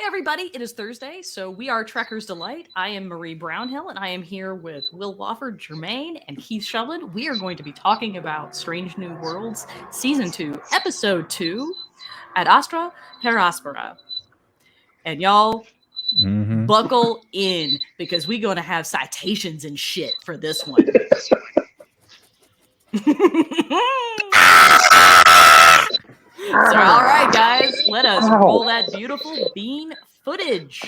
everybody. It is Thursday, so we are Trekker's Delight. I am Marie Brownhill, and I am here with Will Wofford, Jermaine, and Keith Shovlin. We are going to be talking about Strange New Worlds, Season 2, Episode 2, at Astra per Aspera. And y'all, buckle in, because we're going to have citations and shit for this one. So, all right, guys, let us roll that beautiful bean footage.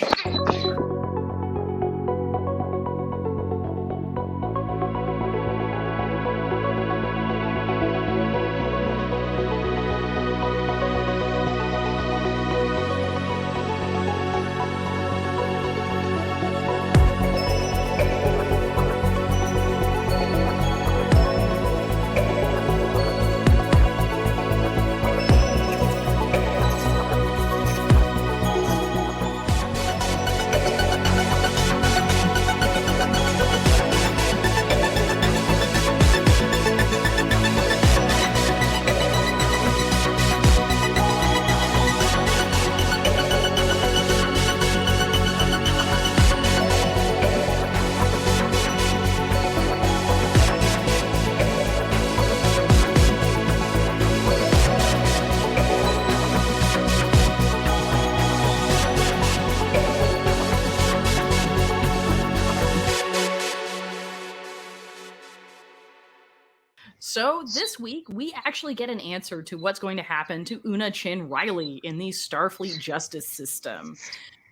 So this week, we actually get an answer to what's going to happen to Una Chin Riley in the Starfleet justice system.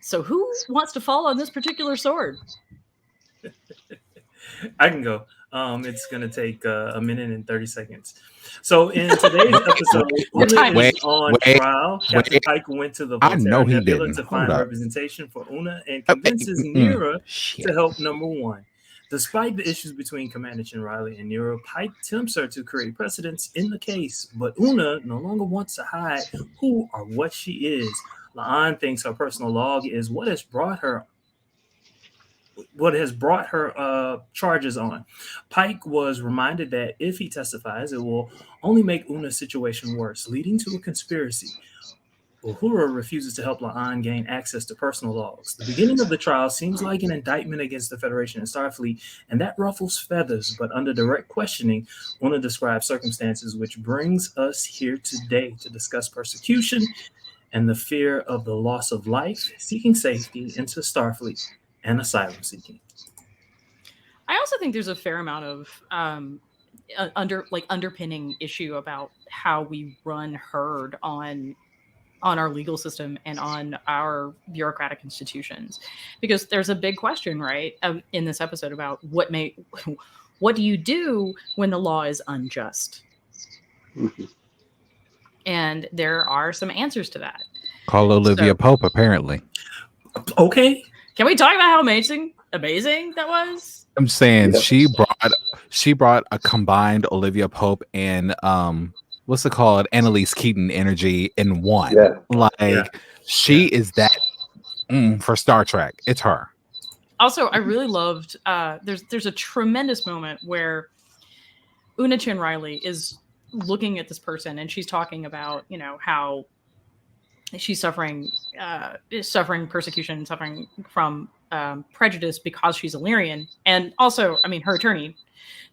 So who wants to fall on this particular sword? I can go. It's going to take a minute and 30 seconds. So in today's episode, Una is on trial. Captain Pike went to the Volterra Nebula to find representation for Una and convinces Neera to help number one. Despite the issues between Commander Chin Riley and Neera, Pike tempts her to create precedents in the case, but Una no longer wants to hide who or what she is. La'an thinks her personal log is what has brought her charges on. Pike was reminded that if he testifies, it will only make Una's situation worse, leading to a conspiracy. Uhura refuses to help La'an gain access to personal logs. The beginning of the trial seems like an indictment against the Federation and Starfleet, and that ruffles feathers, but under direct questioning, Una describes circumstances which brings us here today to discuss persecution and the fear of the loss of life, seeking safety into Starfleet, and asylum seeking. I also think there's a fair amount of underpinning issue about how we run herd on our legal system and on our bureaucratic institutions, because there's a big question, right, in this episode about what do you do when the law is unjust? And there are some answers to that. Call Olivia Pope, apparently. Okay. Can we talk about how amazing that was? I'm saying she brought a combined Olivia Pope and what's it called? Annalise Keaton energy in one. Yeah. She is that for Star Trek. It's her. Also, I really loved there's a tremendous moment where Una Chin Riley is looking at this person and she's talking about, how she's suffering persecution, suffering from prejudice because she's Illyrian. And also, her attorney,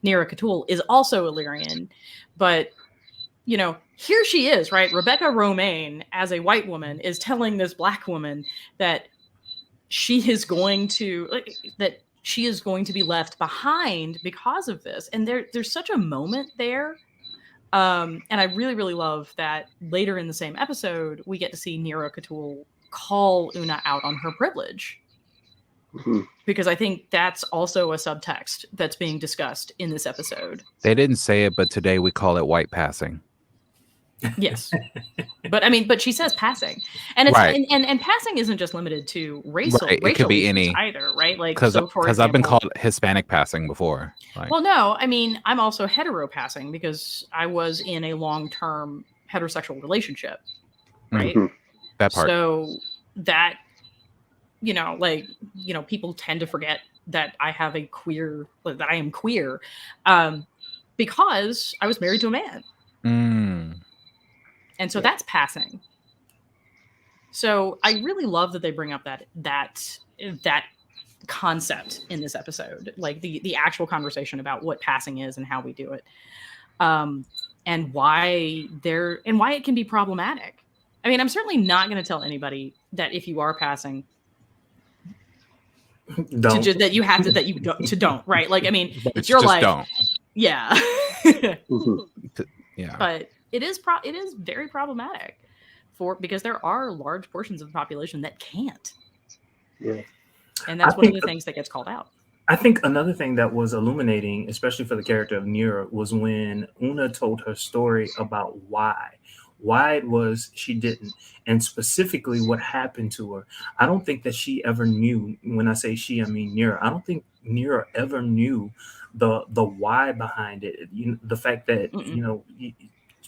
Neera Catul, is also Illyrian. But here she is, right? Rebecca Romaine, as a white woman, is telling this black woman that she is going to be left behind because of this. And there's such a moment there. And I really, really love that later in the same episode, we get to see Neera Catul call Una out on her privilege. Because I think that's also a subtext that's being discussed in this episode. They didn't say it, but today we call it white passing. Yes, but she says passing, and it's right. and passing isn't just limited to racial. Right. It could be any either, right? Like because I've been called Hispanic passing before. Well, no, I'm also hetero passing because I was in a long-term heterosexual relationship, right? That part. So that people tend to forget that I am queer, because I was married to a man. And so that's passing. So I really love that they bring up that concept in this episode, like the actual conversation about what passing is and how we do it, and why it can be problematic. I mean, I'm certainly not going to tell anybody that if you are passing, that you have to don't, right? Like, I mean, it's your life. Don't. Yeah. Yeah. But it is very problematic because there are large portions of the population that can't. Yeah. And that's one of the things that gets called out. I think another thing that was illuminating, especially for the character of Neera, was when Una told her story about why it was she didn't, and specifically what happened to her. I don't think that she ever knew. When I say she, I mean Neera. I don't think Neera ever knew the why behind it. The fact that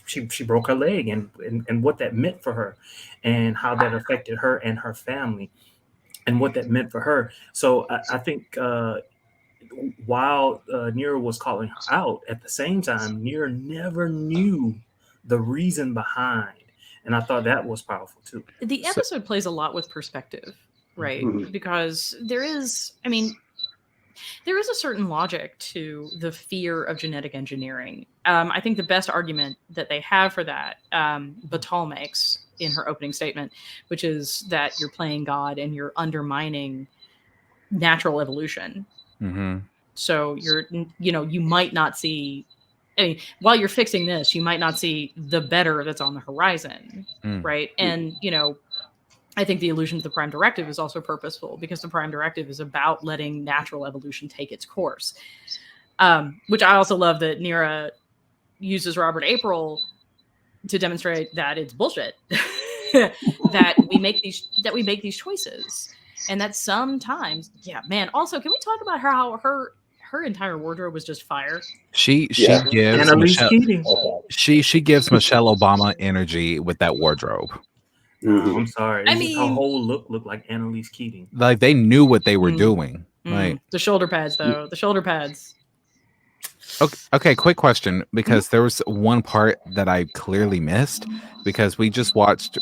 she broke her leg and what that meant for her, and how that affected her and her family, and what that meant for her. So I think while Neera was calling her out, at the same time, Neera never knew the reason behind. And I thought that was powerful too. The episode plays a lot with perspective, right? Mm-hmm. Because there is a certain logic to the fear of genetic engineering. I think the best argument that they have for that, Batal makes in her opening statement, which is that you're playing God and you're undermining natural evolution. Mm-hmm. So you might not see, I mean, while you're fixing this, you might not see the better that's on the horizon, right? And, I think the allusion to the Prime Directive is also purposeful because the Prime Directive is about letting natural evolution take its course, which I also love that Neera uses Robert April to demonstrate that it's bullshit, that we make these choices, and that sometimes, Also, can we talk about how her entire wardrobe was just fire? She gives Annalise Keating. She gives Michelle Obama energy with that wardrobe. Mm-hmm. I'm sorry. I mean, her whole look looked like Annalise Keating. Like they knew what they were doing. Like the shoulder pads, though. The shoulder pads. Okay, quick question, because there was one part that I clearly missed, because we just watched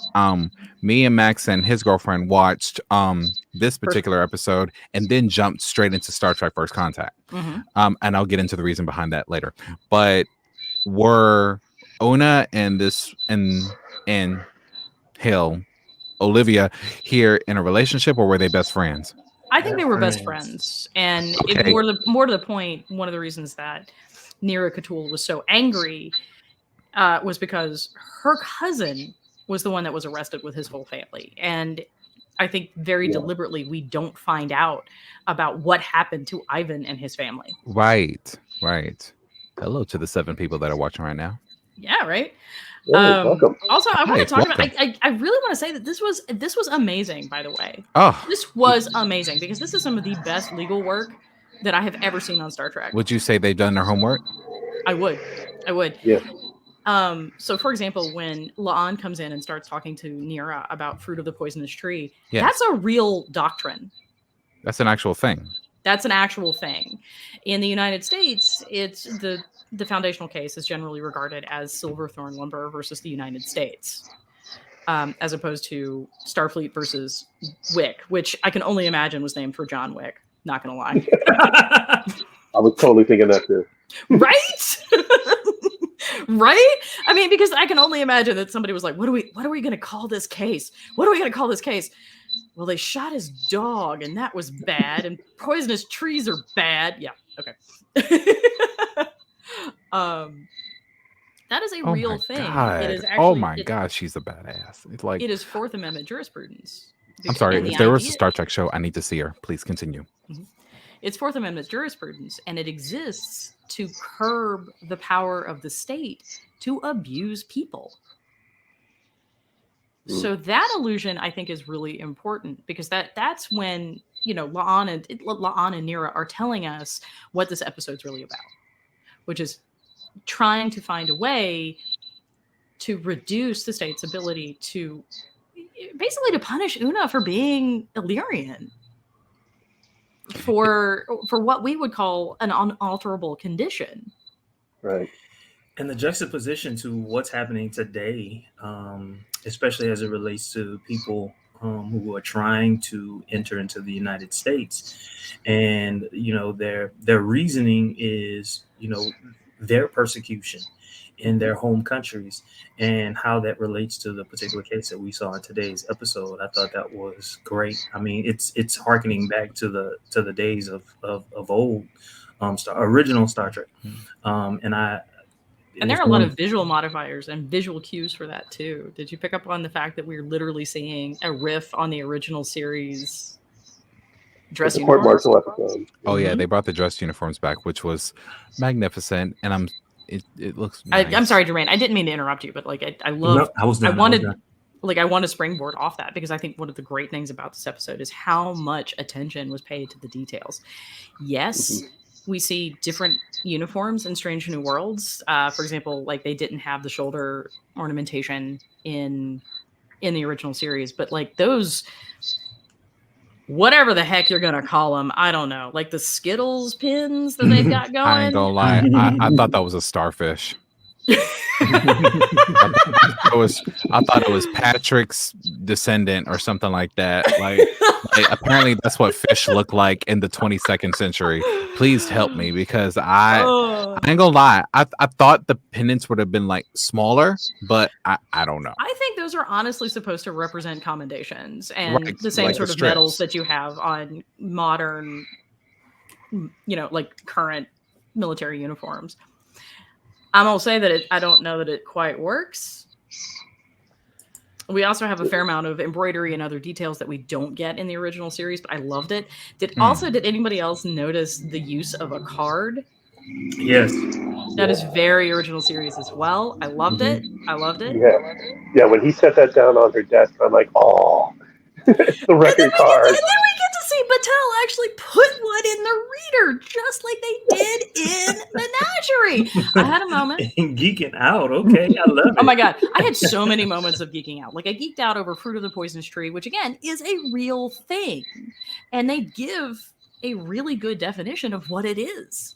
me and Max and his girlfriend watched this particular episode and then jumped straight into Star Trek First Contact. And I'll get into the reason behind that later. But were Ona and Olivia here in a relationship, or were they best friends? I think they were best friends, and more to the point, one of the reasons that Neera Catul was so angry was because her cousin was the one that was arrested with his whole family, and I think very deliberately we don't find out about what happened to Ivan and his family. Right. Hello to the 7 people that are watching right now. Yeah, right. Welcome. Also, I want to talk about. I really want to say that this was amazing. By the way, this was amazing because this is some of the best legal work that I have ever seen on Star Trek. Would you say they've done their homework? I would. Yeah. So, for example, when La'an comes in and starts talking to Neera about fruit of the poisonous tree, yes. That's a real doctrine. That's an actual thing. That's an actual thing. In the United States, it's the foundational case is generally regarded as Silverthorn Lumber versus the United States, as opposed to Starfleet versus Wick, which I can only imagine was named for John Wick. Not gonna lie. I was totally thinking that too. Right? Right? I mean, because I can only imagine that somebody was like, what are we going to call this case? What are we going to call this case? Well, they shot his dog and that was bad, and poisonous trees are bad. Yeah. Okay. That is a real thing. God. It is actually, God, she's a badass. It's like, it is Fourth Amendment jurisprudence. I'm sorry, if there was a Star Trek show, I need to see her. Please continue. Mm-hmm. It's Fourth Amendment jurisprudence, and it exists to curb the power of the state to abuse people. So that illusion, I think, is really important, because that's when, La'an and Neera are telling us what this episode's really about, which is trying to find a way to reduce the state's ability to basically to punish Una for being Illyrian, for what we would call an unalterable condition. Right. And the juxtaposition to what's happening today, especially as it relates to people who are trying to enter into the United States, and their reasoning is their persecution in their home countries, and how that relates to the particular case that we saw in today's episode. I thought that was great. I mean, it's harkening back to the days of old, original Star Trek, and there are a lot of visual modifiers and visual cues for that too. Did you pick up on the fact that we're literally seeing a riff on the original series dress uniforms? Oh yeah, they brought the dress uniforms back, which was magnificent, and it looks nice. I'm sorry, Jermaine. I didn't mean to interrupt you, but like I love. No, I want to springboard off that, because I think one of the great things about this episode is how much attention was paid to the details. Yes, we see different uniforms in Strange New Worlds. For example, like they didn't have the shoulder ornamentation in the original series, but like those, whatever the heck you're gonna call them, I don't know, like the Skittles pins that they've got going. I ain't gonna lie, I thought that was a starfish. I thought it was Patrick's descendant or something like that. Like apparently that's what fish look like in the 22nd century. Please help me, because I ain't gonna lie. I thought the pendants would have been like smaller, but I don't know. I think those are honestly supposed to represent commendations and the same like sort of medals that you have on modern, like current military uniforms. I'm gonna say that I don't know that it quite works. We also have a fair amount of embroidery and other details that we don't get in the original series, but I loved it. Did anybody else notice the use of a card? Yes. That is very original series as well. I loved it. Yeah, when he set that down on her desk, I'm like, oh, the record card. And then we get to see Battelle actually put one in the reader, just like they did in Menagerie. I had a moment. Geeking out. Okay, I love it. Oh my God. I had so many moments of geeking out. Like I geeked out over Fruit of the Poisonous Tree, which again is a real thing. And they give a really good definition of what it is.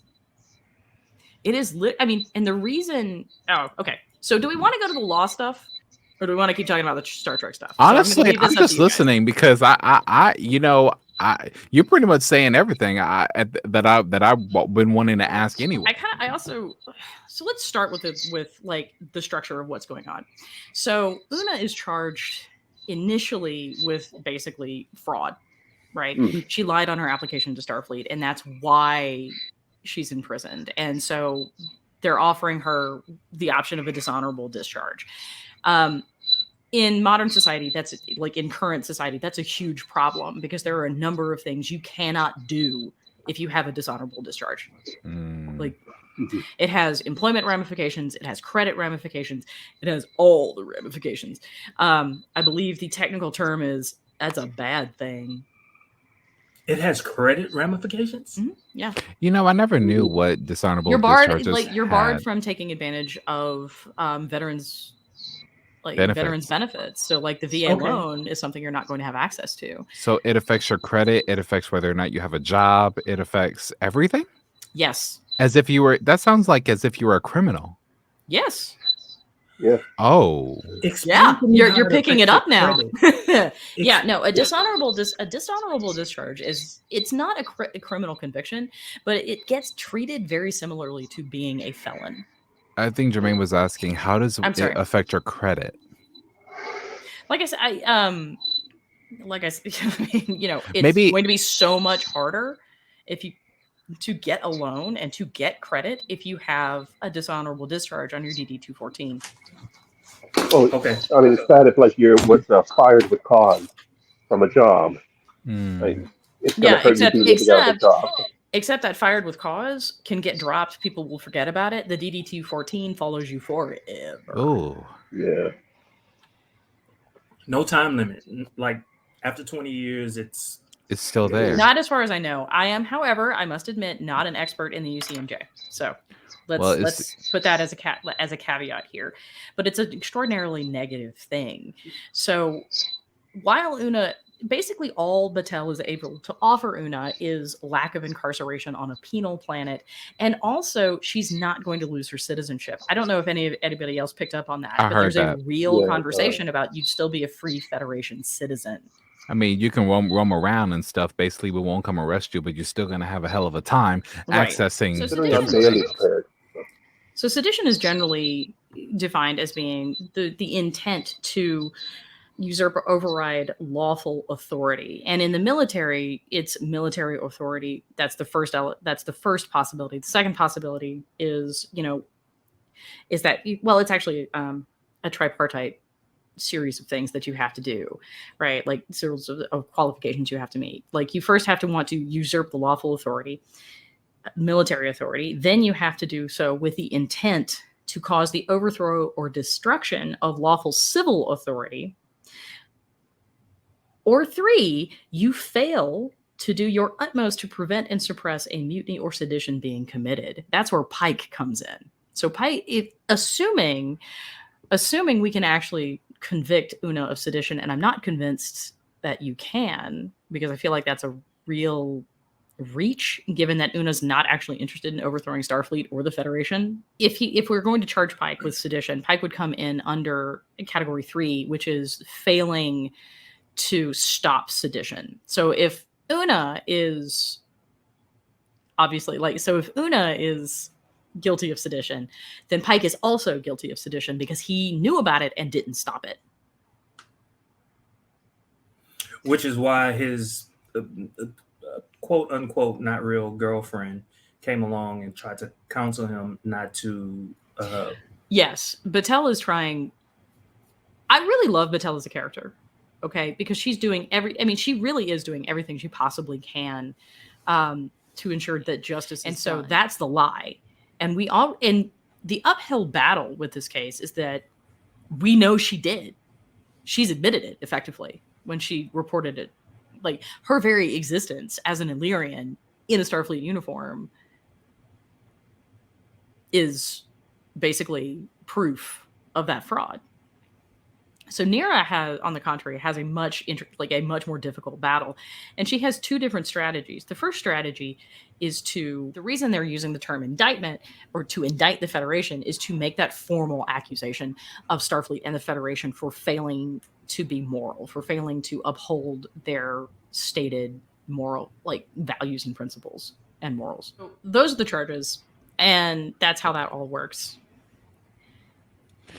It is and the reason. Oh, okay. So do we want to go to the law stuff? Or do we want to keep talking about the Star Trek stuff? Honestly, I'm just listening because you're pretty much saying everything that I've been wanting to ask anyway. So let's start with like the structure of what's going on. So Una is charged initially with basically fraud, right? Mm-hmm. She lied on her application to Starfleet, and that's why she's imprisoned. And so they're offering her the option of a dishonorable discharge. In modern society, that's like in current society, that's a huge problem because there are a number of things you cannot do if you have a dishonorable discharge. Like it has employment ramifications, it has credit ramifications, it has all the ramifications. I believe the technical term is that's a bad thing. It has credit ramifications? Mm-hmm. Yeah. I never knew what dishonorable discharges you're barred from taking advantage of veterans benefits. So like the VA loan is something you're not going to have access to. So it affects your credit. It affects whether or not you have a job. It affects everything. Yes. That sounds like as if you were a criminal. Yes. Yeah. Oh. Yeah. You're picking it up now. Yeah. No. A dishonorable discharge it's not a criminal conviction, but it gets treated very similarly to being a felon. I think Jermaine was asking, how does it affect your credit? Like I said, it's maybe going to be so much harder to get a loan and to get credit if you have a dishonorable discharge on your DD-214. Oh, okay. I mean, it's bad if like you're fired with cause from a job. Like, it's gonna hurt you to get a job. Except that fired with cause can get dropped. People will forget about it. The DD-214 follows you forever. Oh, yeah. No time limit. Like after 20 years, it's still there. Not as far as I know. I am, however, I must admit, not an expert in the UCMJ. So let's put that as a caveat here. But it's an extraordinarily negative thing. So while Una basically all Batel is able to offer Una is lack of incarceration on a penal planet, and also she's not going to lose her citizenship. I don't know if anybody else picked up on that, but there's a real conversation about you'd still be a free Federation citizen. I mean, you can roam around and stuff. Basically, we won't come arrest you, but you're still going to have a hell of a time accessing. So sedition is generally defined as being the intent to usurp or override lawful authority, and in the military, it's military authority. That's the first possibility. The second possibility is that it's actually a tripartite series of things that you have to do, right? Like series of qualifications you have to meet. Like you first have to want to usurp the lawful authority, military authority. Then you have to do so with the intent to cause the overthrow or destruction of lawful civil authority. Or 3, you fail to do your utmost to prevent and suppress a mutiny or sedition being committed. That's where Pike comes in. So Pike, assuming we can actually convict Una of sedition, and I'm not convinced that you can, because I feel like that's a real reach, given that Una's not actually interested in overthrowing Starfleet or the Federation. If we're going to charge Pike with sedition, Pike would come in under category 3, which is failing to stop sedition. So if Una is if Una is guilty of sedition, then Pike is also guilty of sedition because he knew about it and didn't stop it. Which is why his quote unquote not real girlfriend came along and tried to counsel him not to. Yes, Batel is trying. I really love Batel as a character, okay, because she's doing she really is doing everything she possibly can to ensure that justice is done. And so that's the lie. And the uphill battle with this case is that we know she did. She's admitted it effectively when she reported it. Like her very existence as an Illyrian in a Starfleet uniform is basically proof of that fraud. So Neera on the contrary, has a much more difficult battle, and she has 2 different strategies. The first strategy is the reason they're using the term indictment, or to indict the Federation, is to make that formal accusation of Starfleet and the Federation for failing to be moral, for failing to uphold their stated moral, values and principles and morals. So those are the charges, and that's how that all works.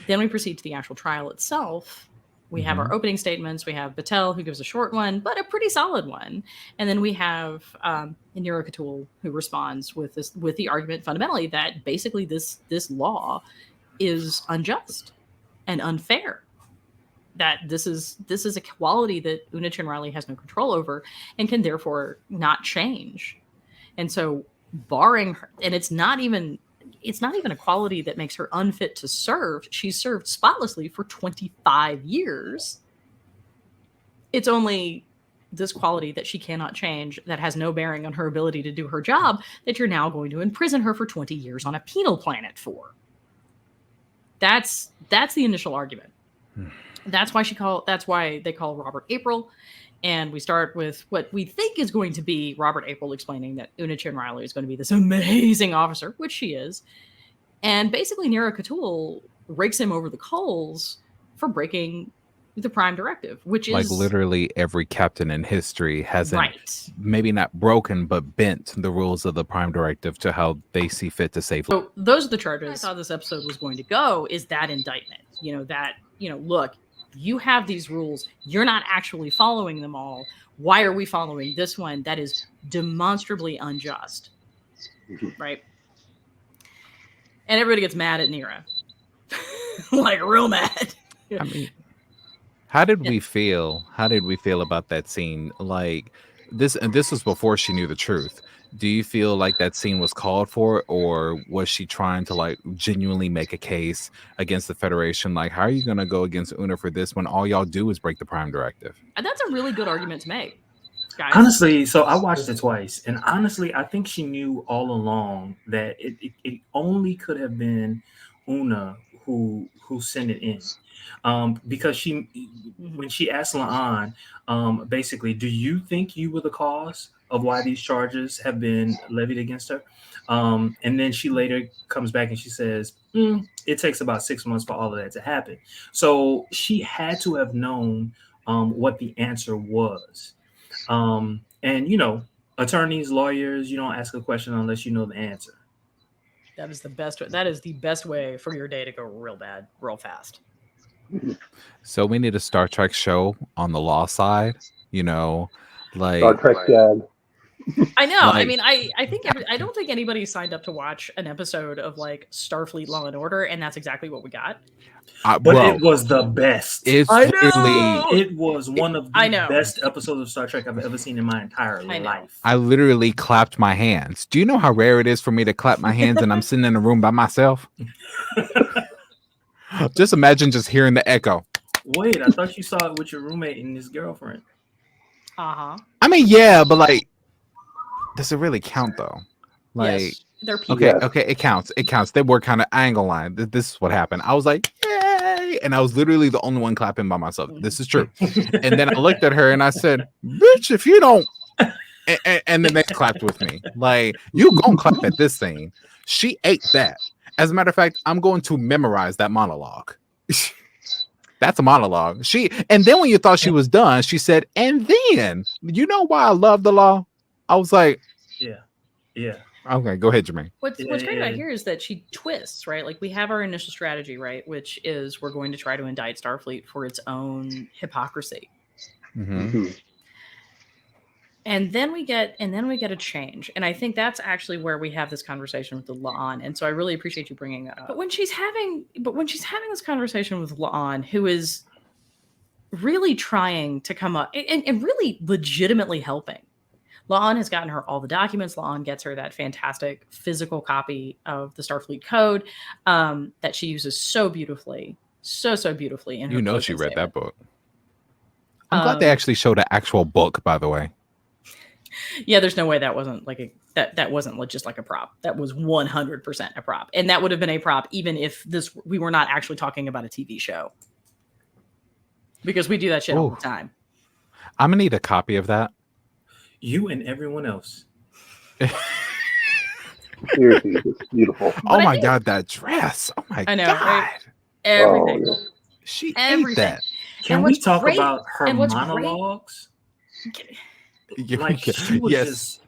Then we proceed to the actual trial itself. We have our opening statements. We have Batel, who gives a short one, but a pretty solid one. And then we have Neera K'Tul, who responds with the argument fundamentally that basically this law is unjust and unfair. That this is a quality that Una Chin Riley has no control over and can therefore not change. And so barring her, and it's not even a quality that makes her unfit to serve. She's served spotlessly for 25 years. It's only this quality that she cannot change, that has no bearing on her ability to do her job, that you're now going to imprison her for 20 years on a penal planet for. That's the initial argument. That's why they call Robert April. And we start with what we think is going to be Robert April explaining that Una Chin Riley is going to be this amazing officer, which she is. And basically Neera K'Tul rakes him over the coals for breaking the Prime Directive, which is... literally every captain in history hasn't maybe not broken, but bent the rules of the Prime Directive to how they see fit to save. So those are the charges. I thought this episode was going to go is that indictment. Look, you have these rules. You're not actually following them all. Why are we following this one that is demonstrably unjust? Right? And everybody gets mad at Neera. Real mad. I mean, how did we feel? How did we feel about that scene? This was before she knew the truth. Do you feel like that scene was called for, or was she trying to genuinely make a case against the Federation? How are you going to go against Una for this when all y'all do is break the Prime Directive? And that's a really good argument to make, guys. Honestly, so I watched it twice, and honestly, I think she knew all along that it only could have been Una who sent it in, because when she asked La'an, basically, do you think you were the cause of why these charges have been levied against her? And then she later comes back and she says, it takes about 6 months for all of that to happen. So she had to have known what the answer was. And, attorneys, lawyers, you don't ask a question unless you know the answer. That is the best. That is the best way for your day to go real bad, real fast. So we need a Star Trek show on the law side, like Star Trek Jag. I know. I mean, I think I don't think anybody signed up to watch an episode of like Starfleet Law and Order, and that's exactly what we got. But it was the best. It was one of the best episodes of Star Trek I've ever seen in my entire life. I literally clapped my hands. Do you know how rare it is for me to clap my hands and I'm sitting in a room by myself? Just imagine just hearing the echo. Wait, I thought you saw it with your roommate and his girlfriend. Uh-huh. I mean, yeah, but like, does it really count though? Like, yes, they're people. Okay, it counts. It counts. They were kind of, I ain't gonna lie. This is what happened. I was like, yay! And I was literally the only one clapping by myself. This is true. And then I looked at her and I said, bitch, if you don't, and then they clapped with me. Like, you gonna clap at this scene. She ate that. As a matter of fact, I'm going to memorize that monologue. That's a monologue. And then when you thought she was done, she said, and then, you know why I love the law? I was like, yeah. Okay, go ahead, Jermaine. What's great about here is that she twists, right? Like we have our initial strategy, right? Which is we're going to try to indict Starfleet for its own hypocrisy. Mm-hmm. And then we get a change. And I think that's actually where we have this conversation with La'an. And so I really appreciate you bringing that up. But when she's having this conversation with La'an, who is really trying to come up and really legitimately helping. La'an has gotten her all the documents. La'an gets her that fantastic physical copy of the Starfleet Code that she uses so beautifully. So beautifully. In her she read that book. I'm glad they actually showed an actual book, by the way. Yeah, there's no way that wasn't like that wasn't just like a prop. That was 100% a prop. And that would have been a prop even if we were not actually talking about a TV show. Because we do that shit all the time. I'm going to need a copy of that. You and everyone else. Seriously, it's beautiful. Oh my God, that dress. Oh my God. Right? Everything. Oh, yeah. She ate that. Can we talk about her monologues? Like she was just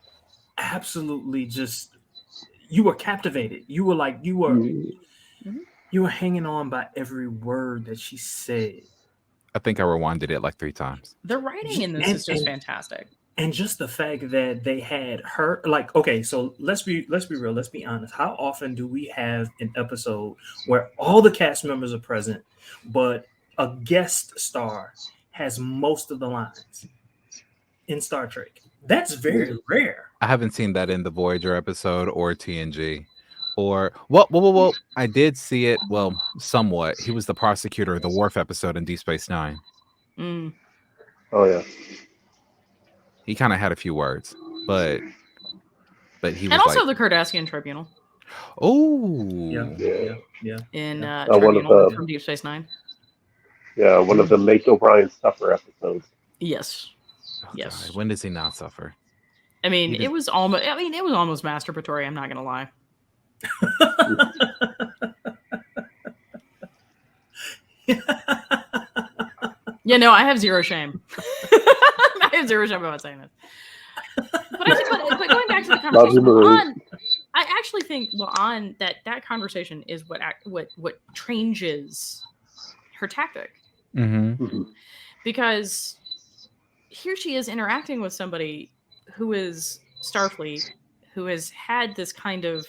absolutely just, you were captivated. You were like, you were hanging on by every word that she said. I think I rewinded it like 3 times. The writing in this is just fantastic. And just the fact that they had her, like, okay, so let's be real, let's be honest. How often do we have an episode where all the cast members are present, but a guest star has most of the lines in Star Trek? That's very rare. I haven't seen that in the Voyager episode or TNG. Or well, I did see it. Well, somewhat. He was the prosecutor of the Worf episode in Deep Space Nine. Mm. Oh yeah. He kind of had a few words, but he was. And also like, the Cardassian Tribunal. Oh. Yeah. In Tribunal from Deep Space Nine. Yeah, one of the Make O'Brien Suffer episodes. Yes. Oh, yes. God. When does he not suffer? I mean, it was almost masturbatory. I'm not gonna lie. Yeah, no, I have zero shame. I have zero shame about saying this. But going back to the conversation, La'an, I actually think La'an that conversation is what changes her tactic. Mm-hmm. Because here she is interacting with somebody who is Starfleet, who has had this kind of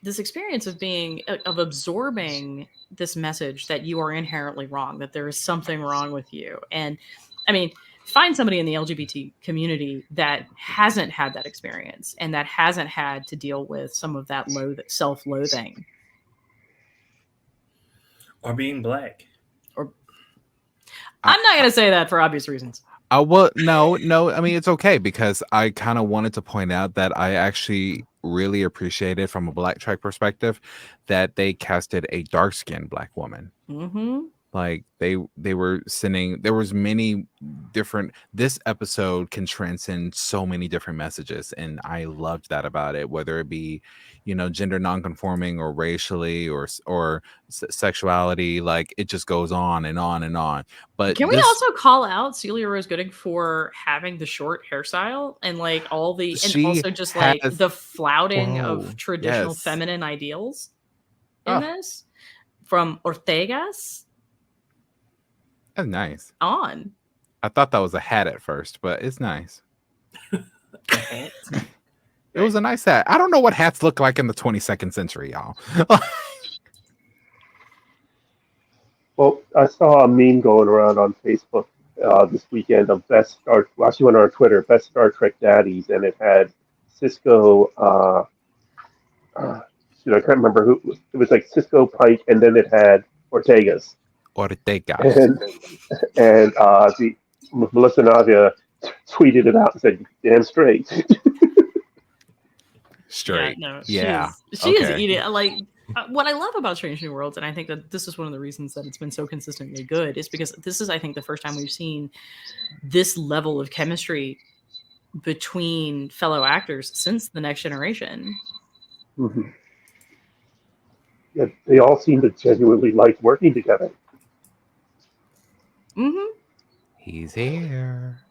this experience of absorbing this message that you are inherently wrong, that there is something wrong with you. And I mean, find somebody in the LGBT community that hasn't had that experience and that hasn't had to deal with some of that self-loathing. Or being black. I'm not going to say that for obvious reasons. Well, no. I mean, it's okay because I kind of wanted to point out that I actually really appreciated from a Black Trek perspective that they casted a dark-skinned Black woman. Mm-hmm. Like they were sending, there was many different, this episode can transcend so many different messages, and I loved that about it, whether it be, you know, gender nonconforming or racially or sexuality. Like it just goes on and on and on. But can we also call out Celia Rose Gooding for having the short hairstyle and like all the, and also just like the flouting of traditional feminine ideals in this from Ortega's? That's nice. On. I thought that was a hat at first, but it's nice. It was a nice hat. I don't know what hats look like in the 22nd century, y'all. Well, I saw a meme going around on Facebook this weekend of she went on Twitter, best Star Trek daddies, and it had Cisco. I can't remember who. It was like Cisco, Pike, and then it had Ortega's. And the Melissa Navia tweeted it out and said, "Damn straight." Straight. Yeah, no, yeah. She is eating. Like what I love about Strange New Worlds, and I think that this is one of the reasons that it's been so consistently good, is because this is, I think, the first time we've seen this level of chemistry between fellow actors since The Next Generation. Mm-hmm. Yeah, they all seem to genuinely like working together. Mm-hmm. He's here.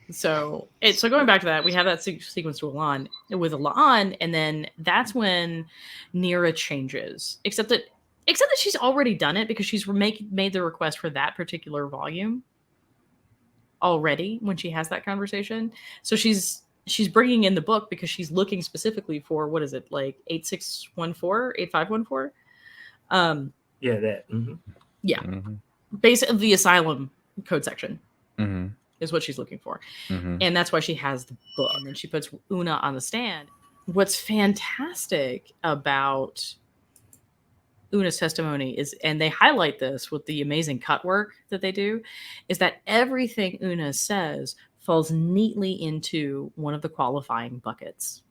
So going back to that, we have that sequence with La'an, and then that's when Neera changes. Except that she's already done it because she's made the request for that particular volume already when she has that conversation. So she's bringing in the book because she's looking specifically for, what is it, like 8614, 8514? Yeah, that. Mm-hmm. Yeah. Mm-hmm. Basically the asylum code section. Mm-hmm. Is what she's looking for. Mm-hmm. And that's why she has the book. And then she puts Una on the stand. What's fantastic about Una's testimony is, and they highlight this with the amazing cut work that they do, is that everything Una says falls neatly into one of the qualifying buckets.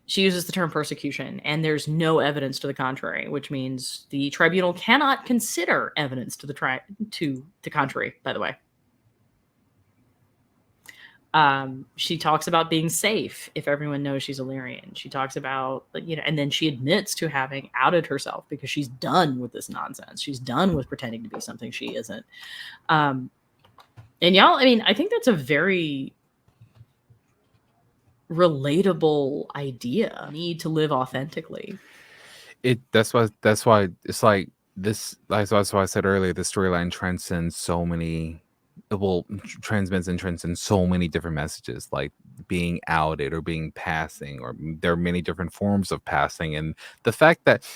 She uses the term persecution, and there's no evidence to the contrary, which means the tribunal cannot consider evidence to the contrary, by the way. She talks about being safe if everyone knows she's Illyrian. She talks about, and then she admits to having outed herself because she's done with this nonsense. She's done with pretending to be something she isn't. And y'all, I mean, I think that's a very relatable idea. Need to live authentically. That's why it's like this. That's why I said earlier, the storyline transcends so many. Transmits and transcends so many different messages, like being outed or being passing, or there are many different forms of passing. And the fact that,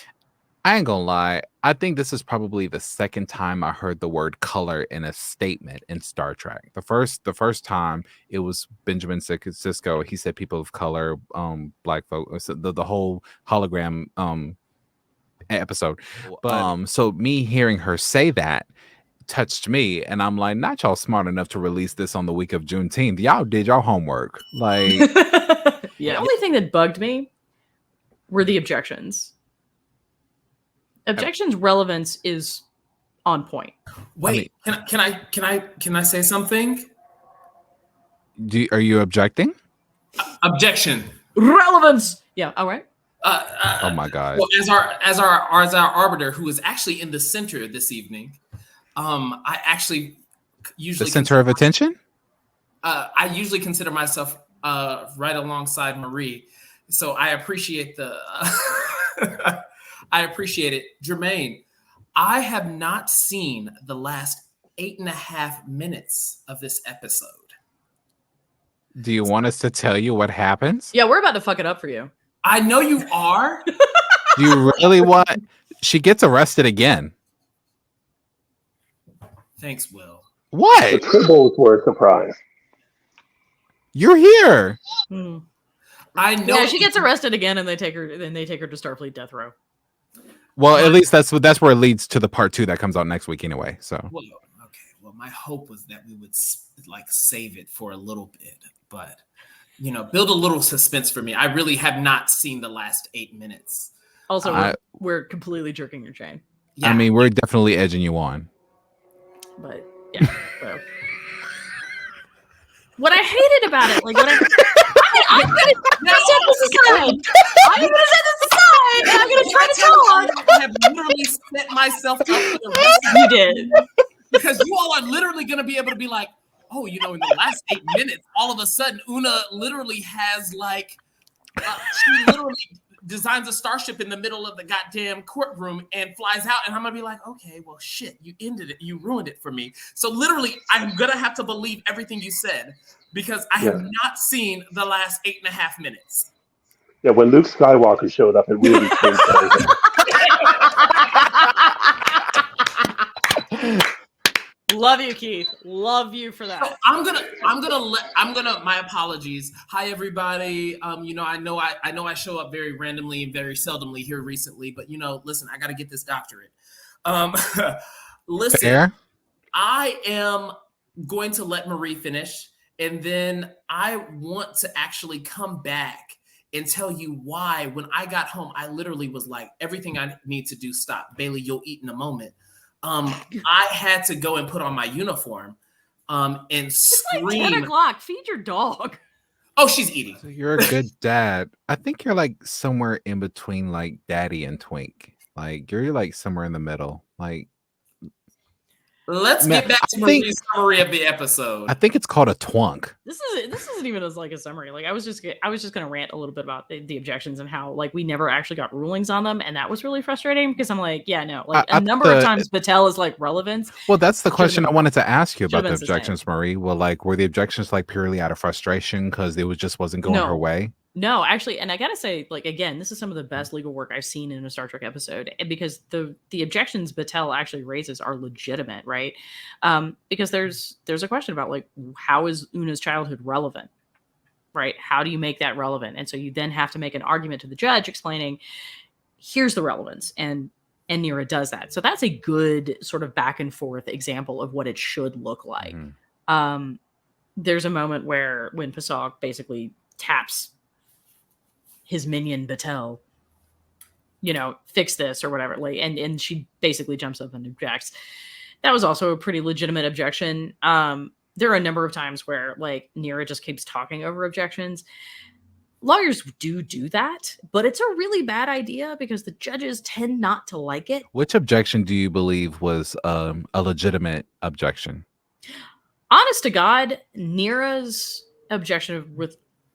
I ain't gonna lie, I think this is probably the second time I heard the word color in a statement in Star Trek. The first time it was Benjamin Sisko. He said people of color, black folk, the whole hologram episode. But so me hearing her say that touched me, and I'm like, not y'all smart enough to release this on the week of Juneteenth. Y'all did y'all homework. Like, yeah. The only thing that bugged me were the objections. Objections relevance is on point. Wait, can I say something? Are you objecting? Objection. Relevance. Yeah. All right. Oh my God. Well, as our arbiter, who is actually in the center this evening, I actually usually the center of attention. I usually consider myself right alongside Marie, so I appreciate I appreciate it. Jermaine, I have not seen the last 8.5 minutes of this episode. Do you want us to tell you what happens? Yeah, we're about to fuck it up for you. I know you are. Do you really want? She gets arrested again. Thanks, Will. What? The Tribbles were a surprise. You're here. I know. Yeah, she gets arrested again, and they take her to Starfleet death row. Well, at least that's where it leads to the part 2 that comes out next week anyway. So, Well, but my hope was that we would like save it for a little bit. But build a little suspense for me. I really have not seen the last 8 minutes. Also, we're completely jerking your chain. Yeah. I mean, we're definitely edging you on. But yeah. So. What I hated about it, like I'm gonna set this aside. I'm gonna try to talk. I have literally set myself up for the rest of You did. Because you all are literally gonna be able to be like, oh, in the last 8 minutes, all of a sudden, Una literally has like, she literally designs a starship in the middle of the goddamn courtroom and flies out. And I'm going to be like, okay, well, shit, you ended it. You ruined it for me. So literally, I'm going to have to believe everything you said because I have not seen the last 8.5 minutes. Yeah, when Luke Skywalker showed up, it really changed everything. Love you, Keith. Love you for that. So my apologies. Hi, everybody. I know I show up very randomly and very seldomly here recently, but listen, I got to get this doctorate. Listen, Fair? I am going to let Marie finish, and then I want to actually come back and tell you why. When I got home, I literally was like, everything I need to do, stop. Bailey, you'll eat in a moment. I had to go and put on my uniform and scream. It's like 10 o'clock. Feed your dog. Oh, she's eating. So you're a good dad. I think you're like somewhere in between like daddy and twink. Like you're like somewhere in the middle. Like let's get back to Marie's summary of the episode. I think it's called a twunk. This isn't even as like a summary. Like I was just gonna rant a little bit about the objections and how like we never actually got rulings on them, and that was really frustrating because I'm like, yeah, no, like a number of times Battelle is like relevance. Well, that's the question I wanted to ask you about the objections, Marie. Well, like were the objections like purely out of frustration because it just wasn't going her way? No, actually, and I gotta say, like again, this is some of the best legal work I've seen in a Star Trek episode, and because the objections Battelle actually raises are legitimate, right? Because there's a question about like how is Una's childhood relevant, right? How do you make that relevant? And so you then have to make an argument to the judge explaining here's the relevance, and Neera does that. So that's a good sort of back and forth example of what it should look like. Mm-hmm. There's a moment when Pasok basically taps his minion Battelle, fix this or whatever. Like, and she basically jumps up and objects. That was also a pretty legitimate objection. There are a number of times where like Neera just keeps talking over objections. Lawyers do that, but it's a really bad idea because the judges tend not to like it. Which objection do you believe was a legitimate objection? Honest to God, Neera's objection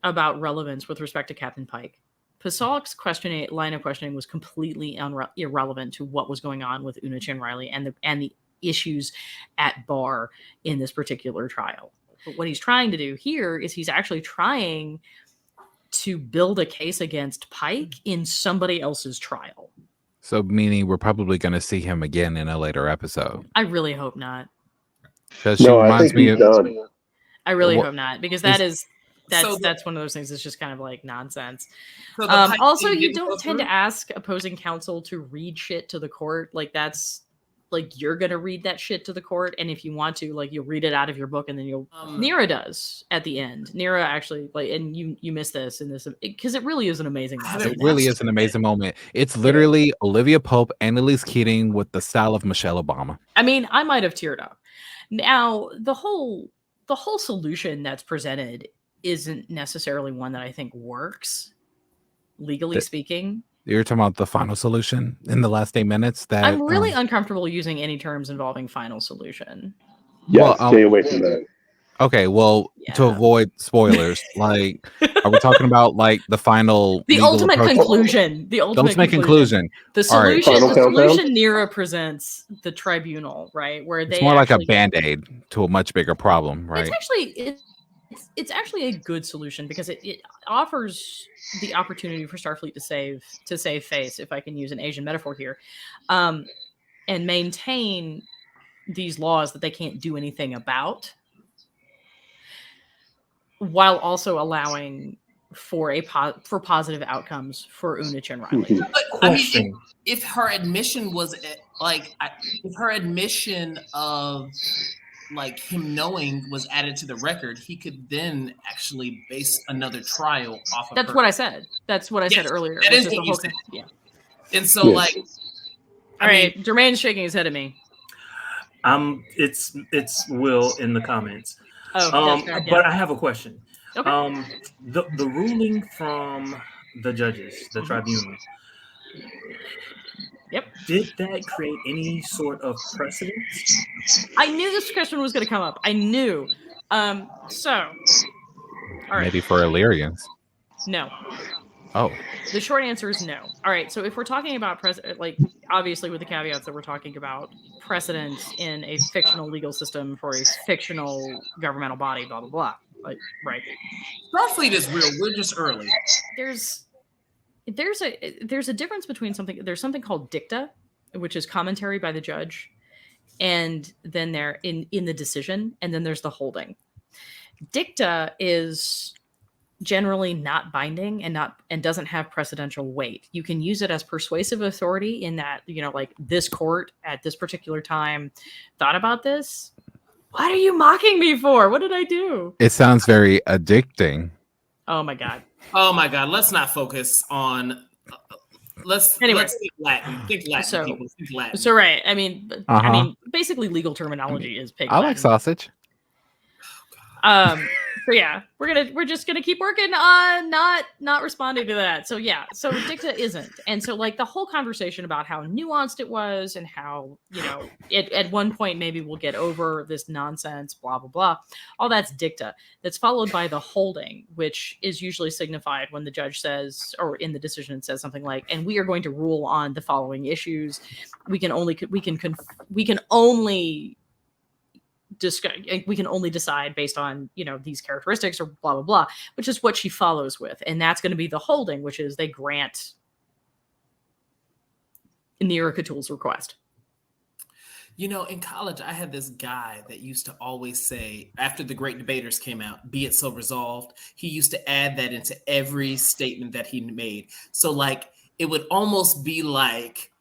about relevance with respect to Captain Pike. Pasok's line of questioning was completely irrelevant to what was going on with Una Chin Riley and the issues at bar in this particular trial. But what he's trying to do here is he's actually trying to build a case against Pike in somebody else's trial. So meaning we're probably going to see him again in a later episode. I really hope not. Because she reminds me of. I really hope not, because that's one of those things that's just kind of like nonsense. So also, you don't tend to ask opposing counsel to read shit to the court. Like that's like you're gonna read that shit to the court, and if you want to, like you'll read it out of your book, and then you'll. Neera does at the end. Neera actually and you miss this in this because it really is an amazing moment. It really is an amazing moment. It's literally Olivia Pope and Elise Keating with the style of Michelle Obama. I mean, I might have teared up. Now the whole solution that's presented isn't necessarily one that I think works, legally speaking. You're talking about the final solution in the last 8 minutes? That I'm really uncomfortable using any terms involving final solution. Yeah, stay away from that. Okay, well, to avoid spoilers, like, are we talking about like the final, the ultimate conclusion? The ultimate conclusion. The solution. Right. The solution Neera presents the tribunal, right? Where it's more like a Band-Aid to a much bigger problem, right? It's actually a good solution because it offers the opportunity for Starfleet to save face, if I can use an Asian metaphor here, and maintain these laws that they can't do anything about, while also allowing for positive outcomes for Una Chin Riley. But I mean, if her admission was if her admission of like him knowing was added to the record, he could then actually base another trial off of That's her. what I said. That's what I said Yes, earlier. that which is the what you whole said. thing. Yeah. And so, like, All right, Jermaine's shaking his head at me. It's Will in the comments. Oh, that's fair, but I have a question. Okay. The ruling from the judges, the tribunal. Yep. Did that create any sort of precedent? I knew this question was going to come up. I knew. So, all right. Maybe for Illyrians. No. Oh. The short answer is no. All right. So if we're talking about like obviously with the caveats that we're talking about precedent in a fictional legal system for a fictional governmental body, blah blah blah. Like, right. Starfleet is real. We're just early. There's a difference between something. There's something called dicta, which is commentary by the judge, and then there in the decision, and then there's the holding. Dicta is generally not binding and doesn't have precedential weight. You can use it as persuasive authority in that, like this court at this particular time thought about this. What are you mocking me for? What did I do? It sounds very addicting. Oh my god. Let's not focus on let's think Latin. Think Latin, people. Think Latin. So right. I mean basically legal terminology is pig I like sausage. So yeah, we're just gonna keep working on not responding to that. So yeah, so dicta isn't, and so like the whole conversation about how nuanced it was and how at one point maybe we'll get over this nonsense, blah blah blah. All that's dicta. That's followed by the holding, which is usually signified when the judge says, or in the decision says something like, "And we are going to rule on the following issues. We can only decide based on these characteristics or blah blah blah," which is what she follows with, and that's going to be the holding, which is they grant Neera Cthulhu's request. In college, I had this guy that used to always say, after the Great Debaters came out, "Be it so resolved." He used to add that into every statement that he made. So like it would almost be like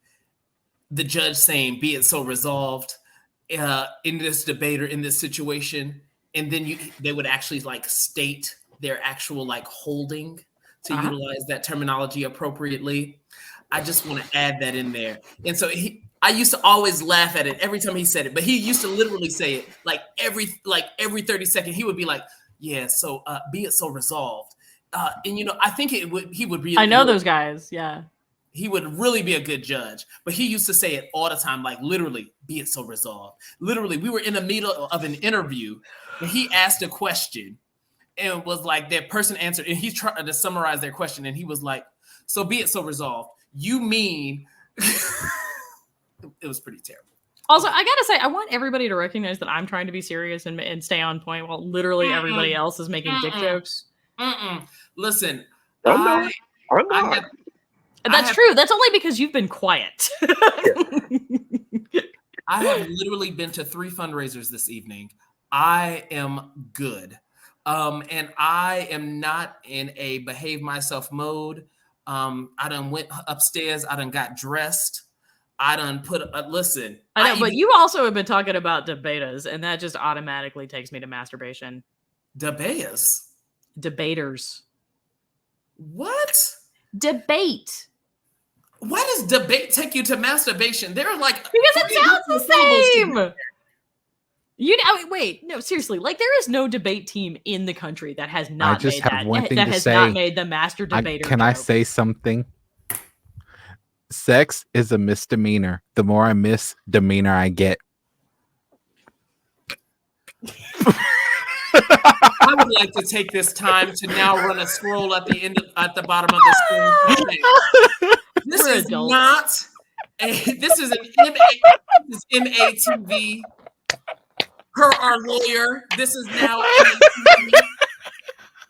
the judge saying, "Be it so resolved." In this debate or in this situation, and then they would actually like state their actual like holding to utilize that terminology appropriately. I just want to add that in there. And so I used to always laugh at it every time he said it, but he used to literally say it like every 30 seconds. He would be like, "Yeah, so be it so resolved." And I think he would be. I know those guys. Yeah. He would really be a good judge, but he used to say it all the time, like literally, "Be it so resolved." Literally, we were in the middle of an interview and he asked a question and it was like that person answered and he's trying to summarize their question. And he was like, "So be it so resolved. You mean," it was pretty terrible. Also, I gotta say, I want everybody to recognize that I'm trying to be serious and stay on point while literally everybody else is making dick jokes. Listen, I'm not. That's true. That's only because you've been quiet. I have literally been to 3 fundraisers this evening. I am good. And I am not in a behave myself mode. I done went upstairs. I done got dressed. I done put listen. I know, but you also have been talking about debaters, and that just automatically takes me to masturbation. Debaters? What? Debate. Why does debate take you to masturbation? They're like because it sounds the same. Wait, no, seriously. Like there is no debate team in the country that has not made not made the master debater. Can I say something? Sex is a misdemeanor. The more I misdemeanor I get. I would like to take this time to now run a scroll at the bottom of the screen. This is not this is an MATV. Per our lawyer, this is now MATV.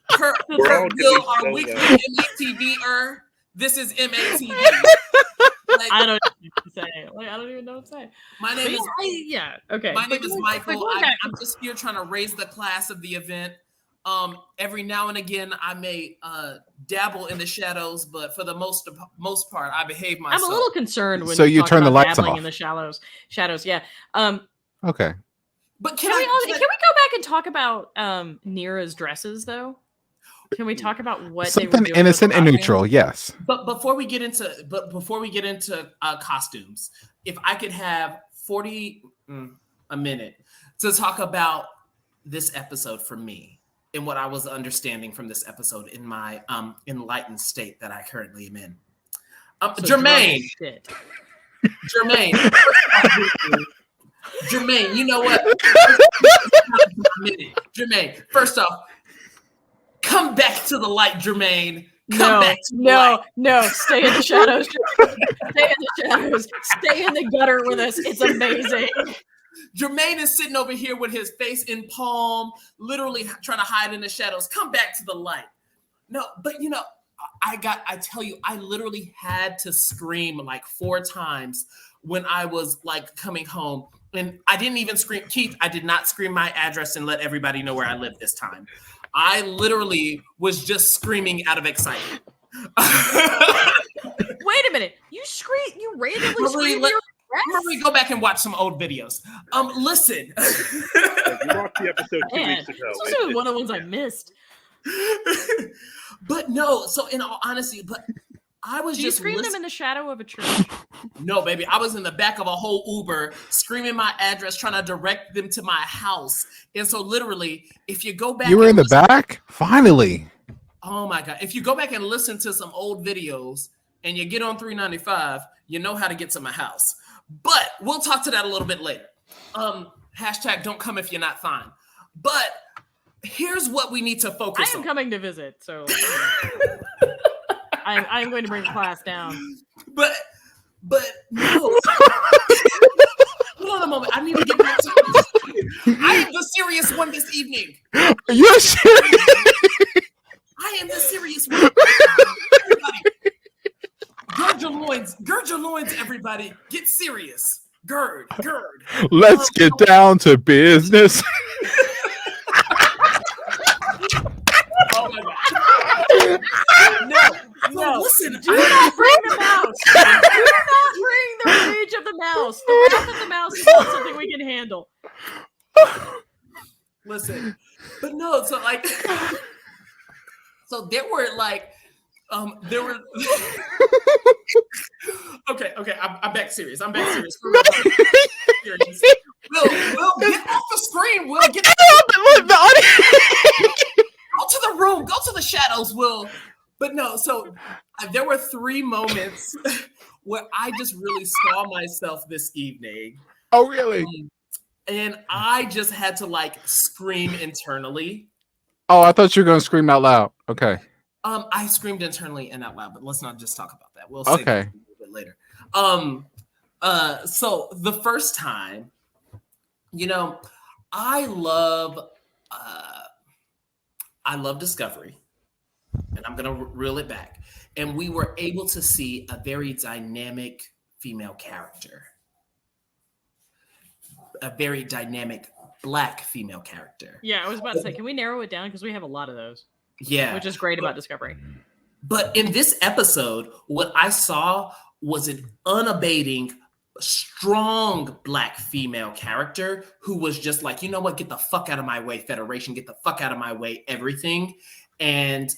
Per Will, our weekly MATV-er, this is MATV. Like, I don't even know what to say. I don't even know what to say. My name is okay. My name is Michael. I'm just here trying to raise the class of the event. Every now and again, I may dabble in the shadows, but for the most part, I behave myself. I'm a little concerned when you turn the lights dabbling off in the shadows. Yeah. Okay. But can we go back and talk about Neera's dresses though? Can we talk about what they were something doing innocent with and the neutral? Yes. But before we get into costumes, if I could have a minute to talk about this episode for me and what I was understanding from this episode in my enlightened state that I currently am in. Jermaine, you know what? Jermaine, first off, come back to the light, Jermaine. Come back to the light. No, stay in the shadows. Stay in the shadows. Stay in the gutter with us. It's amazing. Jermaine is sitting over here with his face in palm, literally trying to hide in the shadows. Come back to the light. No, but you know, I tell you, I literally had to scream like 4 times when I was like coming home. And I didn't even scream, Keith, I did not scream my address and let everybody know where I live this time. I literally was just screaming out of excitement. Wait a minute. You randomly screamed your Marie, go back and watch some old videos. Listen. You watched the episode 2 weeks ago. This was one of the ones I missed. But no, so in all honesty, I was you screamed them in the shadow of a church? No, baby. I was in the back of a whole Uber screaming my address, trying to direct them to my house. And so literally, if you go back... You were in the back? Finally. Oh my God. If you go back and listen to some old videos and you get on 395, you know how to get to my house. But we'll talk to that a little bit later. Hashtag don't come if you're not fine. But here's what we need to focus on. I am coming to visit, so... I'm going to bring class down. But no. Hold on a moment. I need to get back to I am the serious one this evening. You're serious? I am the serious one. Everybody. Gird your loins, everybody. Get serious. Gird. Let's get down to business. Oh my God. No, listen. Do not bring the mouse. Do not bring the rage of the mouse. The wrath of the mouse is not something we can handle. Listen, but no. So like, so there were like, Okay. I'm back serious. Will, get off the screen. Will, get the audience. Go to the room. Go to the shadows, Will. But no, so there were 3 moments where I just really saw myself this evening. Oh, really? And I just had to like scream internally. Oh, I thought you were going to scream out loud. Okay. I screamed internally and out loud, but let's not just talk about that. We'll say that a little bit later. So the first time, you know, I love Discovery. And I'm going to reel it back. And we were able to see a very dynamic female character. A very dynamic Black female character. Yeah, I was about to say, can we narrow it down? Because we have a lot of those. Yeah. Which is great about Discovery. But in this episode, what I saw was an unabating, strong Black female character who was just like, you know what? Get the fuck out of my way, Federation. Get the fuck out of my way, everything. And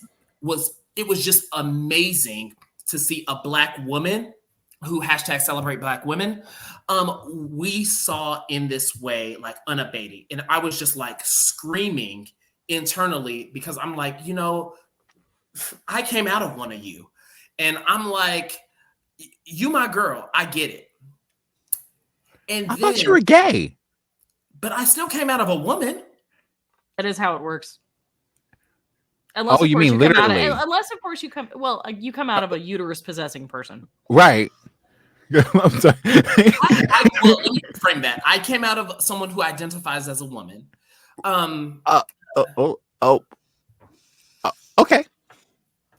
it was just amazing to see a Black woman who #celebrate Black women. We saw in this way, like unabated. And I was just like screaming internally because I'm like, you know, I came out of one of you. And I'm like, you my girl, I get it. And I thought you were gay. But I still came out of a woman. That is how it works. Unless, you mean literally? Unless, of course, you come out of a uterus possessing person. Right. I'm sorry. Well, let me frame that. I came out of someone who identifies as a woman. Okay.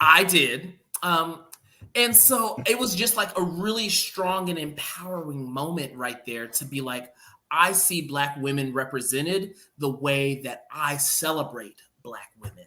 I did. And so it was just like a really strong and empowering moment right there to be like, I see Black women represented the way that I celebrate Black women.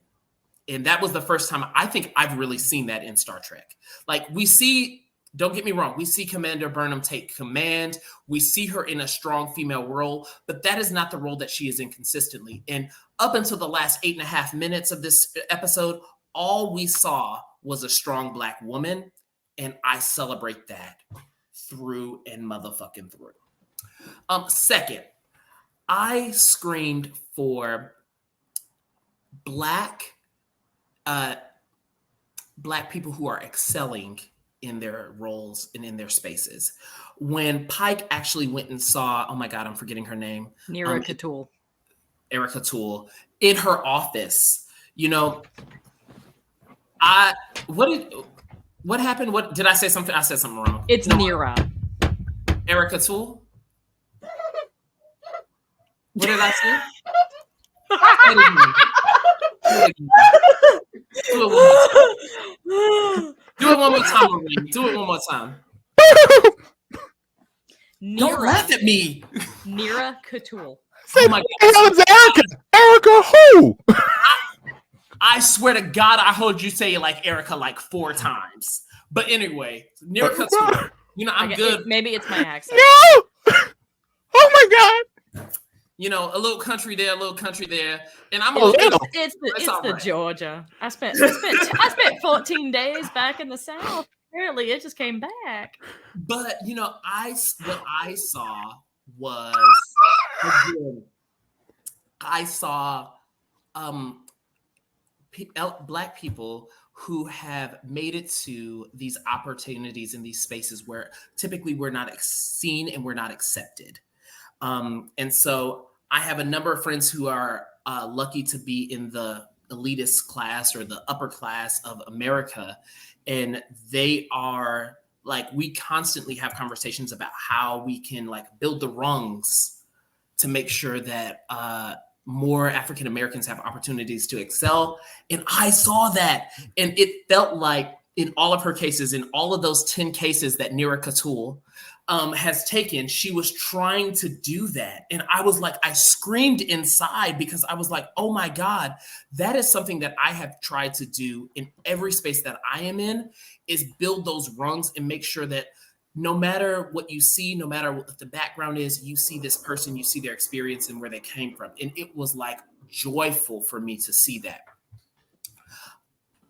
And that was the first time I think I've really seen that in Star Trek. Like we see Don't get me wrong. We see Commander Burnham take command. We see her in a strong female role, but that is not the role that she is in consistently. And up until the last 8.5 minutes of this episode, all we saw was a strong Black woman. And I celebrate that through and motherfucking through. Second, I screamed for Black people who are excelling in their roles and in their spaces. When Pike actually went and saw, oh my God, I'm forgetting her name. Neera Catul. Erica Toole in her office. You know, what happened? What did I say something? I said something wrong. It's Neera. Erica Toole? What did I say? Do it one more time, Maureen. Do it one more time. Don't laugh at me. Neera Catul. Oh my God. Erica who? I swear to God, I heard you say like Erica like 4 times. But anyway, Neera Catul. You know, I'm good. Maybe it's my accent. No! Oh my God. You know, a little country there, a little country there. And I'm it's the Georgia. I spent 14 days back in the South. Apparently it just came back. But you know, what I saw was I saw Black people who have made it to these opportunities in these spaces where typically we're not seen and we're not accepted. And so I have a number of friends who are lucky to be in the elitist class or the upper class of America. And they are like, we constantly have conversations about how we can like build the rungs to make sure that more African Americans have opportunities to excel. And I saw that. And it felt like in all of her cases, in all of those 10 cases that Neera Catul has taken, she was trying to do that. And I was like, I screamed inside because I was like, oh my God, that is something that I have tried to do in every space that I am in, is build those rungs and make sure that no matter what you see, no matter what the background is, you see this person, you see their experience and where they came from. And it was like joyful for me to see that.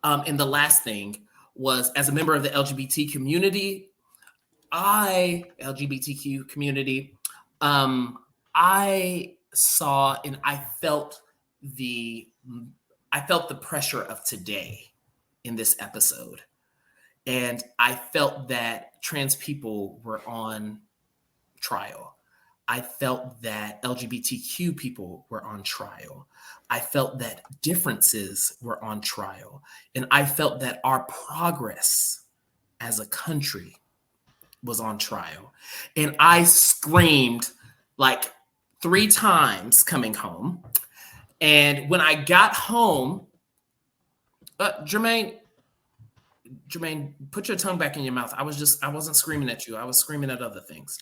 And the last thing was, as a member of the LGBTQ community, I saw and I felt the pressure of today in this episode. And I felt that trans people were on trial. I felt that LGBTQ people were on trial. I felt that differences were on trial. And I felt that our progress as a country was on trial. And I screamed like 3 times coming home. And when I got home, Jermaine, put your tongue back in your mouth. I wasn't screaming at you. I was screaming at other things.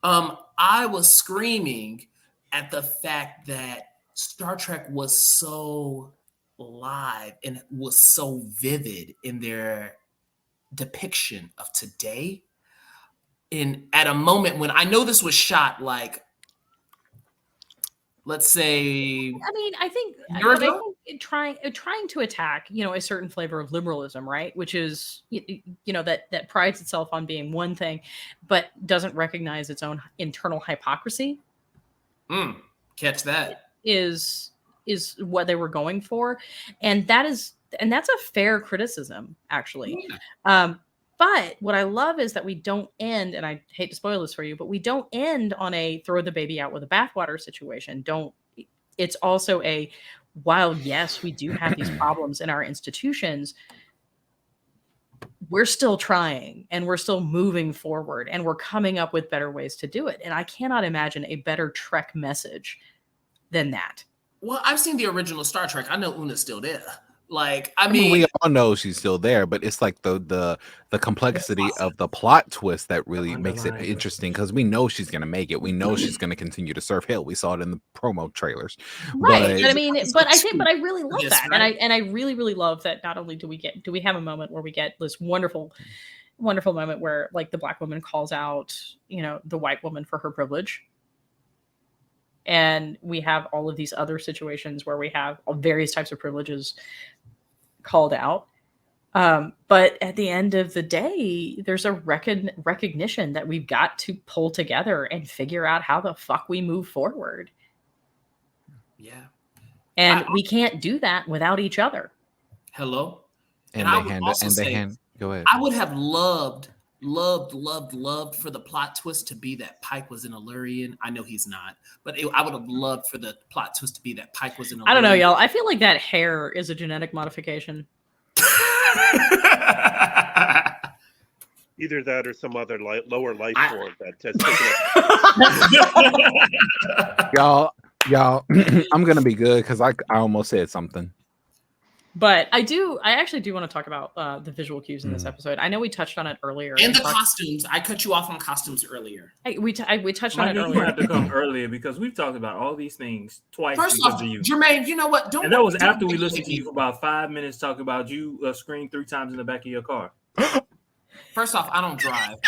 I was screaming at the fact that Star Trek was so live and was so vivid in their depiction of today. And at a moment when I know this was shot, like, let's say, I mean, I think trying to attack, a certain flavor of liberalism, right? Which is, that prides itself on being one thing, but doesn't recognize its own internal hypocrisy. Catch that. Is what they were going for. And that's a fair criticism, actually. Yeah. But what I love is that we don't end, and I hate to spoil this for you, but we don't end on a throw the baby out with a bathwater situation. It's also while yes, we do have these problems in our institutions, we're still trying and we're still moving forward and we're coming up with better ways to do it. And I cannot imagine a better Trek message than that. Well, I've seen the original Star Trek. I know Una's still there. Like, I mean, we all know she's still there, but it's like the complexity of the plot twist that really makes it interesting, because we know she's going to make it. We know she's going to continue to serve Hill. We saw it in the promo trailers, right? But I really love that, right? and I really, really love that. Not only do we have a moment where we get this wonderful wonderful moment where like the black woman calls out, you know, the white woman for her privilege. And we have all of these other situations where we have various types of privileges called out. But at the end of the day, there's a recognition that we've got to pull together and figure out how the fuck we move forward. Yeah. And we can't do that without each other. Hello? And I they would hand also and they say, hand go ahead. I would have loved for the plot twist to be that Pike was an Illyrian. I know he's not, but I would have loved for the plot twist to be that Pike was an Illyrian. I don't know, y'all. I feel like that hair is a genetic modification. Either that or some other lower life form that has taken Y'all, I'm gonna be good because I almost said something. But I actually do want to talk about the visual cues in this episode. I know we touched on it earlier. And the costumes. I cut you off on costumes earlier. We touched on it earlier. You have to come earlier because we've talked about all these things twice. First because off, of you. Jermaine, you know what? And that was after we listened to you for about 5 minutes talking about you screamed 3 times in the back of your car. First off, I don't drive.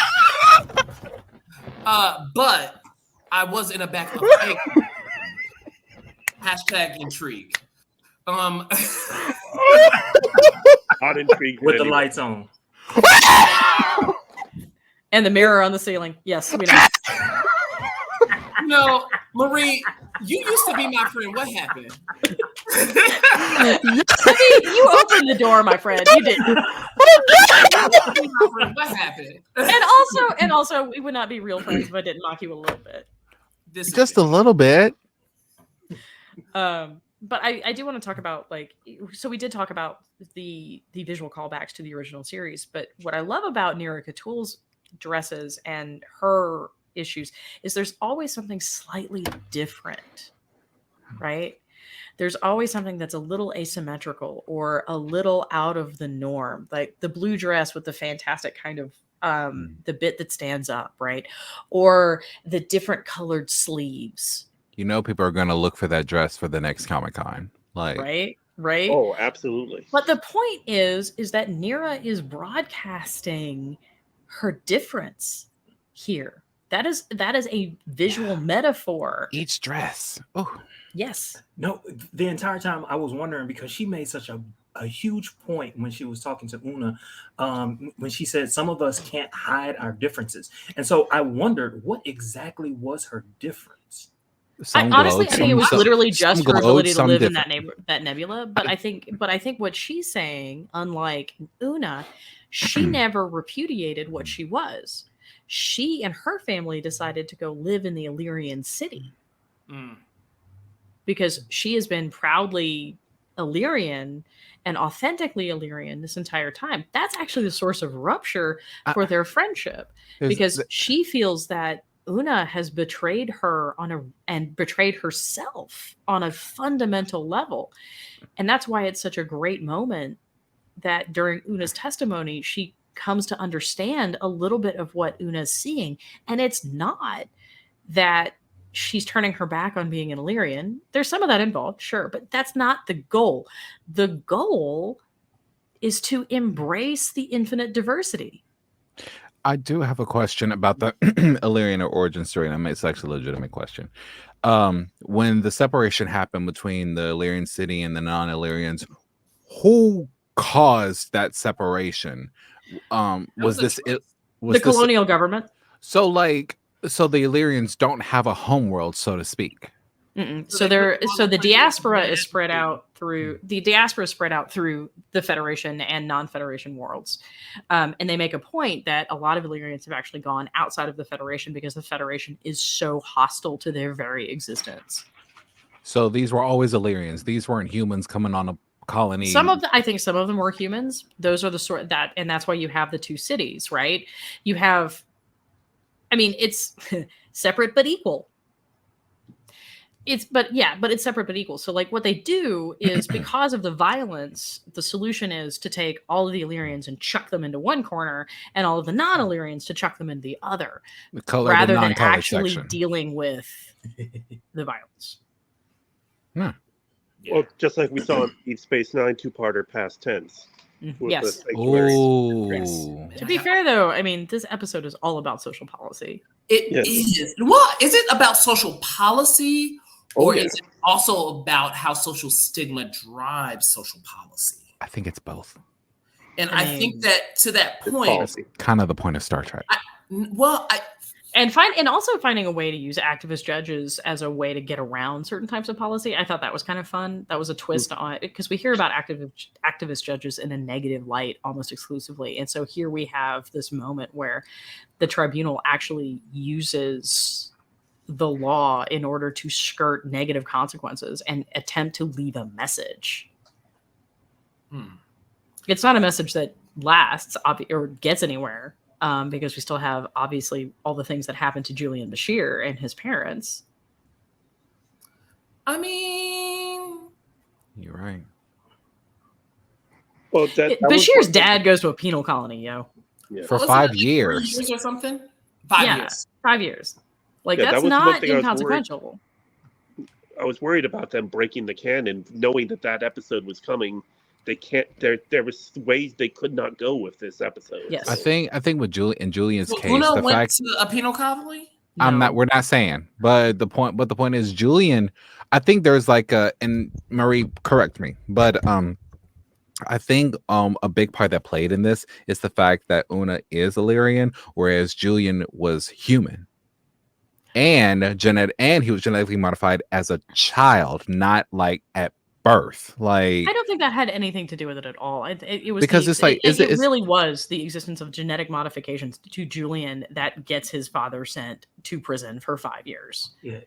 But I was in a back of a # intrigue. Not intrigued with the lights on. And the mirror on the ceiling. Yes, we know. No, Marie, you used to be my friend. What happened? I mean, you opened the door, my friend. You did. What happened? And also, we would not be real friends if I didn't mock you a little bit. Just a little bit. But I do want to talk about, like, so we did talk about the visual callbacks to the original series, but what I love about Neera Catul's dresses and her issues is there's always something slightly different, right? There's always something that's a little asymmetrical or a little out of the norm, like the blue dress with the fantastic kind of the bit that stands up, right? Or the different colored sleeves. You know, people are going to look for that dress for the next Comic-Con. Like, right. Oh, absolutely. But the point is that Neera is broadcasting her difference here. That is a visual metaphor. Each dress. Oh, yes. No, the entire time I was wondering because she made such a huge point when she was talking to Una, when she said some of us can't hide our differences, and so I wondered what exactly was her difference. I think it was literally just her ability to live in that nebula. But I think what she's saying, unlike Una, she never repudiated what she was. She and her family decided to go live in the Illyrian city because she has been proudly Illyrian and authentically Illyrian this entire time. That's actually the source of rupture for their friendship because she feels that Una has betrayed her and betrayed herself on a fundamental level. And that's why it's such a great moment that during Una's testimony, she comes to understand a little bit of what Una's seeing. And it's not that she's turning her back on being an Illyrian. There's some of that involved, sure, but that's not the goal. The goal is to embrace the infinite diversity. I do have a question about the Illyrian origin story, and it's actually a legitimate question. When the separation happened between the Illyrian city and the non-Illyrians, who caused that separation? Was the colonial government? So the Illyrians don't have a homeworld, so to speak. So the diaspora is spread out through the Federation and non-Federation worlds, and they make a point that a lot of Illyrians have actually gone outside of the Federation because the Federation is so hostile to their very existence. So these were always Illyrians. These weren't humans coming on a colony. I think some of them were humans. Those are the sort that, and that's why you have the two cities, right? You have, I mean, it's separate but equal. It's separate but equal. So like what they do is because of the violence, the solution is to take all of the Illyrians and chuck them into one corner and all of the non-Illyrians to chuck them into the other, rather than actually dealing with the violence. Yeah. Well, just like we saw in Deep Space Nine two-parter past tense. with Yes. the sanctuary. Oh, To be fair, though, I mean, this episode is all about social policy. It is. Well, is it about social policy, or yeah. is it also about how social stigma drives social policy? I think it's both. And I I mean, think that to that It's point, policy. Kind of the point of Star Trek. And also finding a way to use activist judges as a way to get around certain types of policy. I thought that was kind of fun. That was a twist on it, because we hear about activist judges in a negative light almost exclusively. And so here we have this moment where the tribunal actually uses the law in order to skirt negative consequences and attempt to leave a message. It's not a message that lasts or gets anywhere. Because we still have, obviously, all the things that happened to Julian Bashir and his parents. I mean, You're right. Well, Bashir's dad goes to a penal colony, yo. Yeah. For wasn't 5 it like 3 years. years or something. 5 Yeah. years. 5 years. Like, Yeah, that that's was the one not thing I was inconsequential. I was worried about them breaking the canon, knowing that episode was coming. They can't. There was ways they could not go with this episode. Yes. I think with Julian's So case, Una the went fact to a penal colony. we're not saying, but the point is Julian. I think there's like and Marie, correct me, but I think a big part that played in this is the fact that Una is Illyrian, whereas Julian was human. And he was genetically modified as a child, not like at birth. Like, I don't think that had anything to do with it at all. It was because it's like it really was the existence of genetic modifications to Julian that gets his father sent to prison for 5 years. Yeah,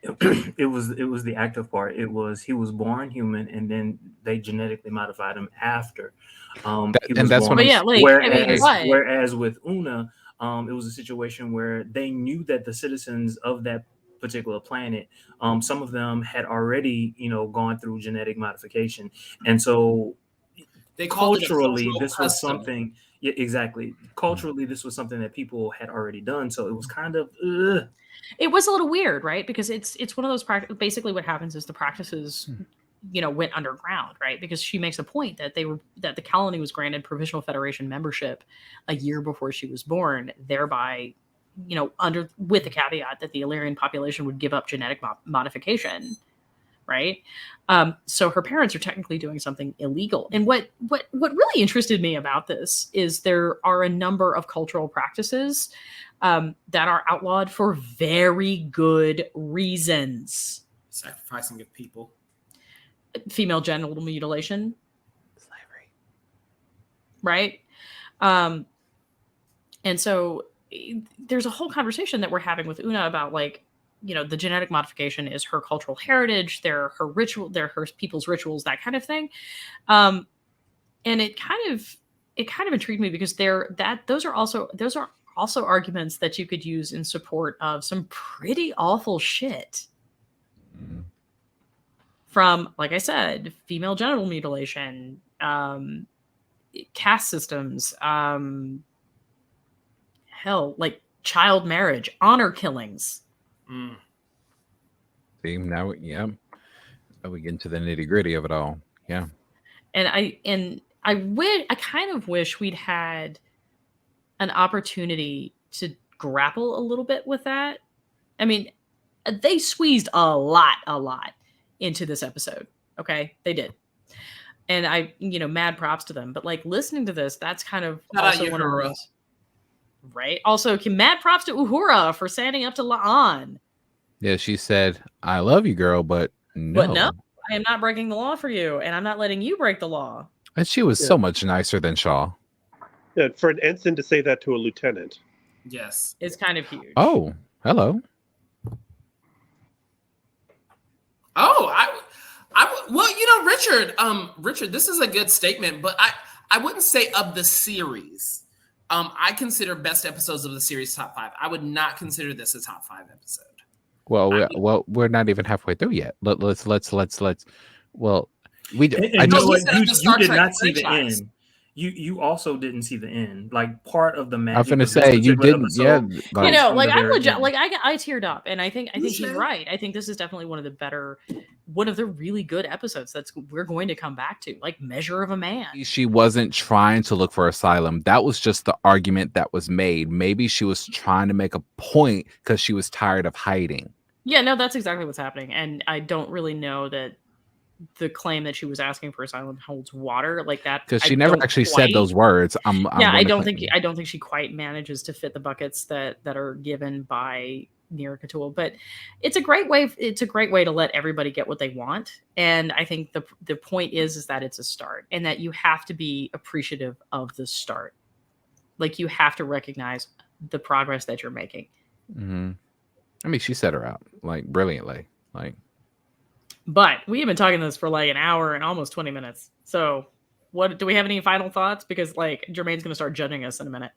it was the active part. It was he was born human, and then they genetically modified him after. Whereas with Una, it was a situation where they knew that the citizens of that particular planet, some of them had already, gone through genetic modification, and so They called culturally it a this was custom. something. Yeah, exactly. Culturally, this was something that people had already done, so it was kind of. It was a little weird, right? Because it's one of those basically what happens is the practices, went underground, right? Because she makes a point that the colony was granted Provisional Federation membership a year before she was born, thereby, with the caveat that the Illyrian population would give up genetic modification, right? So her parents are technically doing something illegal. And what really interested me about this is there are a number of cultural practices that are outlawed for very good reasons. Sacrificing of people. Female genital mutilation. slavery. Right? And so there's a whole conversation that we're having with Una about the genetic modification is her cultural heritage, they're her ritual, they're her people's rituals, that kind of thing. And it kind of intrigued me because those are also arguments that you could use in support of some pretty awful shit. From, like I said, female genital mutilation, caste systems, like child marriage, honor killings. See, now we get into the nitty gritty of it all. Yeah. And I kind of wish we'd had an opportunity to grapple a little bit with that. I mean, they squeezed a lot into this episode. Okay, they did. And mad props to them. But listening to this, that's kind of also one of those. Right. Also, mad props to Uhura for standing up to La'an. Yeah, she said, "I love you, girl, but no. But no, I am not breaking the law for you, and I'm not letting you break the law." And she was so much nicer than Shaw. Yeah, for an ensign to say that to a lieutenant. Yes. It's kind of huge. Oh, hello. Oh, Richard, this is a good statement, but I wouldn't say of the series. I consider best episodes of the series top 5. I would not consider this a top 5 episode. Well, we're not even halfway through yet. Let's. Well, you did not see the franchise. end. You also didn't see the end. Like part of the magic. I'm finna say you didn't. Yeah, I'm legit. I teared up, and I think he's right. I think this is definitely one of the better one of the really good episodes we're going to come back to, like Measure of a Man. She wasn't trying to look for asylum. That was just the argument that was made. Maybe she was trying to make a point because she was tired of hiding. Yeah, no, that's exactly what's happening. And I don't really know that the claim that she was asking for asylum holds water like that, because she never actually said those words. I don't think she quite manages to fit the buckets that are given by Neera Catul, but it's a great way to let everybody get what they want. And I think the point is that it's a start, and that you have to be appreciative of the start. Like, you have to recognize the progress that you're making. Mm-hmm. I mean, she set her out like brilliantly, like. But we have been talking this for like an hour and almost 20 minutes. So what do we have any final thoughts? Because like Jermaine's going to start judging us in a minute.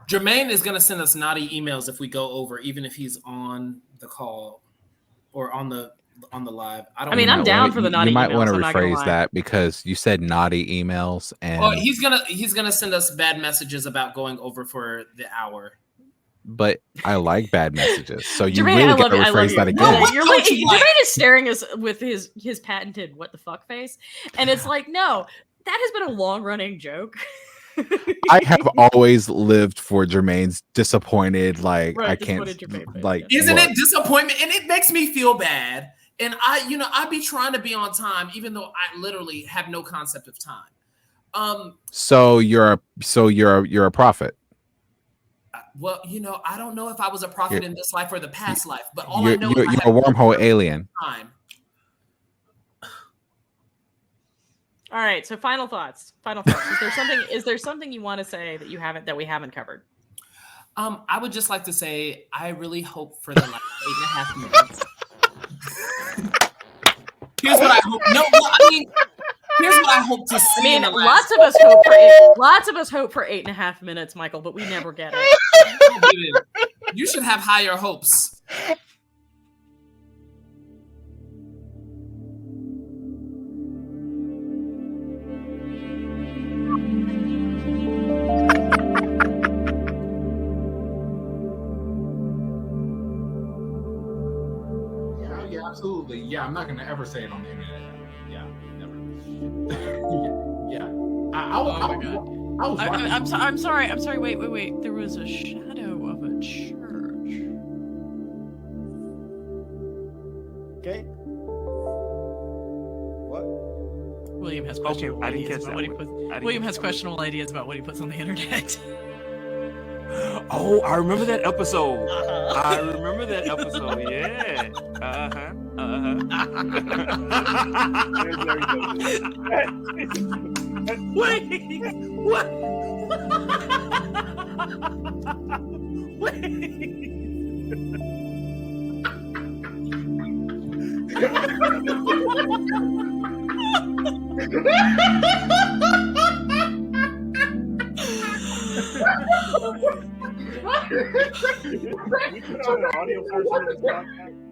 Jermaine is going to send us naughty emails if we go over, even if he's on the call or on the live. I'm down for the naughty emails. You might want to rephrase that, because you said naughty emails, and he's gonna send us bad messages about going over for the hour. But I like bad messages, so you Jermaine, really got to rephrase that again. No, you're like Jermaine is staring us with his patented "what the fuck" face, and it's like, no, that has been a long running joke. I have always lived for Jermaine's disappointed, like right, I can't, like, isn't it disappointment? And it makes me feel bad. And I be trying to be on time, even though I literally have no concept of time. So you're a prophet. Well, I don't know if I was a prophet in this life or the past life, but all I know you're a wormhole alien. Time. All right. So final thoughts. Is there something you want to say that we haven't covered? I would just like to say I really hope for the last 8.5 minutes. Here's what I hope. Here's what I hope to see. Lots of us hope for 8.5 minutes, Michael, but we never get it. You should have higher hopes. Yeah, absolutely. Yeah, I'm not gonna ever say it on the internet. Yeah, never. Yeah. I'm sorry. Wait. There was a shadow of a church. Okay. What? William has questionable ideas about what he puts. William has questionable ideas about what he puts on the internet. Oh, I remember that episode. Uh-huh. I remember that episode. Yeah. Wait. What? We put on an audio version of this podcast.